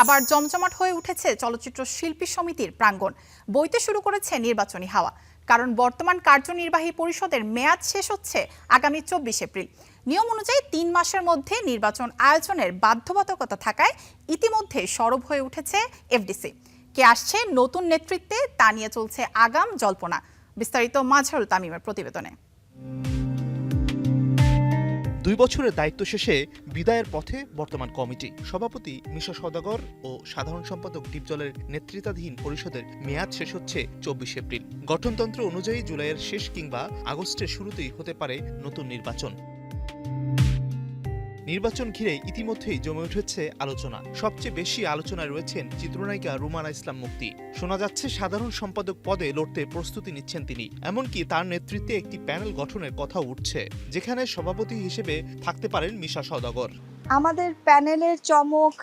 আবার জমজমাট হয়ে উঠেছে চলচ্চিত্র শিল্পী সমিতির প্রাঙ্গণ। বইতে শুরু করেছে নির্বাচনী হাওয়া, কারণ বর্তমান কার্যনির্বাহী পরিষদের মেয়াদ শেষ হচ্ছে আগামী 24 এপ্রিল। নিয়ম অনুযায়ী 3 মাসের মধ্যে নির্বাচন আয়োজনের বাধ্যবাধকতা থাকায় ইতিমধ্যে সরব হয়ে উঠেছে এফডিসি। কে আসছে নতুন নেতৃত্বে তা নিয়ে চলছে আগাম জল্পনা। বিস্তারিত মাজহারুল তামিমের প্রতিবেদনে। 2 বছরের দায়িত্ব শেষে বিদায়ের পথে বর্তমান কমিটি। সভাপতি মিশা সওদাগর ও সাধারণ সম্পাদক ডিপজলের নেতৃত্বাধীন পরিষদের মেয়াদ শেষ হচ্ছে 24 এপ্রিল। গঠনতন্ত্র অনুযায়ী জুলাইয়ের শেষ কিংবা আগস্টের শুরুতেই হতে পারে নতুন নির্বাচন। নির্বাচন ঘিরে ইতিমধ্যেই জমে উঠেছে আলোচনা। সবচেয়ে বেশি আলোচনায় রয়েছেন চিত্রনায়িকা রুমানা ইসলাম মুক্তি। শোনা যাচ্ছে সাধারণ সম্পাদক পদে লড়তে প্রস্তুতি নিচ্ছেন তিনি। এমনকি তার নেতৃত্বে একটি প্যানেল গঠনের কথা উঠছে, যেখানে সভাপতি হিসেবে থাকতে পারেন মিশা সওদাগর। আমাদের প্যানেলের চমক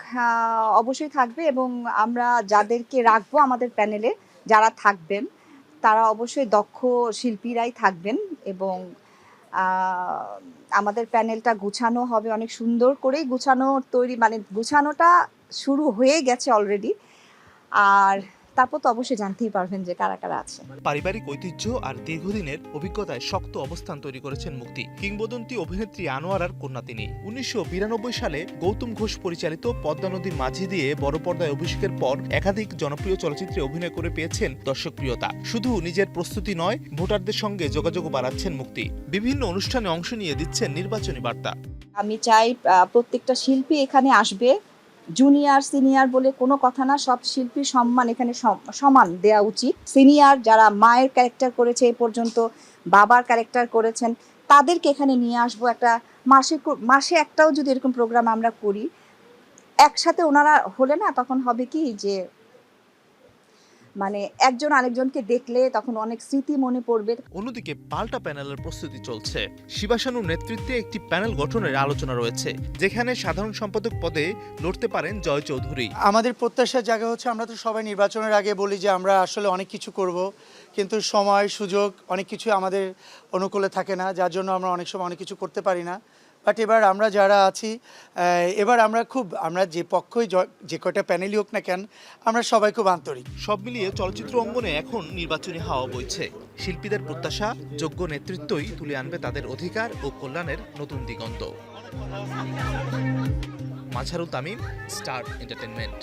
অবশ্যই থাকবে, এবং আমরা যাদেরকে রাখবো আমাদের প্যানেলে যারা থাকবেন তারা অবশ্যই দক্ষ শিল্পীরাই থাকবেন, এবং আমাদের প্যানেলটা গুছানো হবে, অনেক সুন্দর করেই গুছানো গুছানোটা শুরু হয়ে গেছে অলরেডি। আর তারপর তো অবশ্যই জানতেই পারবেন যে কারা কারা আছে। পারিবারিক ঐতিহ্য আর দীর্ঘদিনের অভিজ্ঞতায় শক্ত অবস্থান তৈরি করেছেন মুক্তি। কিংবদন্তি অভিনেত্রী আনোয়ারার কন্যা তিনি। 1992 সালে গৌতম ঘোষ পরিচালিত পদ্মা নদীর মাঝি দিয়ে বড় পর্দায় অভিষেকের পর একাধিক জনপ্রিয় চলচ্চিত্রে অভিনয় করে পেয়েছেন দর্শকপ্রিয়তা। শুধু নিজের প্রস্তুতি নয়, ভোটারদের সঙ্গে যোগাযোগও বাড়াচ্ছেন মুক্তি। বিভিন্ন অনুষ্ঠানে অংশ নিয়ে দিচ্ছেন নির্বাচনী বার্তা। আমি চাই প্রত্যেকটা শিল্পী এখানে আসবে, জুনিয়র সিনিয়র বলে কোনো কথা না, সব শিল্পীর সম্মান এখানে সমান দেওয়া উচিত। সিনিয়র যারা মায়ের ক্যারেক্টার করেছে এ পর্যন্ত, বাবার ক্যারেক্টার করেছেন, তাদেরকে এখানে নিয়ে আসবো। একটা মাসে একটাও যদি এরকম প্রোগ্রাম আমরা করি একসাথে, ওনারা হলে না তখন হবে কি যে একজন আরেকজনকে দেখলে তখন অনেক স্মৃতি মনে পড়বে। অন্যদিকে পাল্টা প্যানেলের প্রস্তুতি চলছে। শিবাশানুর নেতৃত্বে একটি প্যানেল গঠনের আলোচনা রয়েছে, যেখানে সাধারণ সম্পাদক পদে লড়তে পারেন জয় চৌধুরী। আমাদের প্রত্যাশার জায়গা হচ্ছে, আমরা তো সবাই নির্বাচনের আগে বলি যে আমরা আসলে অনেক কিছু করব, কিন্তু সময় সুযোগ অনেক কিছু আমাদের অনুকূলে থাকে না, যার জন্য আমরা অনেক সময় অনেক কিছু করতে পারি না। বাট এবার আমরা যারা আছি, এবার আমরা যে পক্ষই যে কয়টা প্যানেলই হোক না কেন, আমরা সবাই খুব আন্তরিক। সব মিলিয়ে চলচ্চিত্র অঙ্গনে এখন নির্বাচনী হাওয়া বইছে। শিল্পীদের প্রত্যাশা, যোগ্য নেতৃত্বই তুলে আনবে তাদের অধিকার ও কল্যাণের নতুন দিগন্ত। Mazharul Tamim, star entertainment.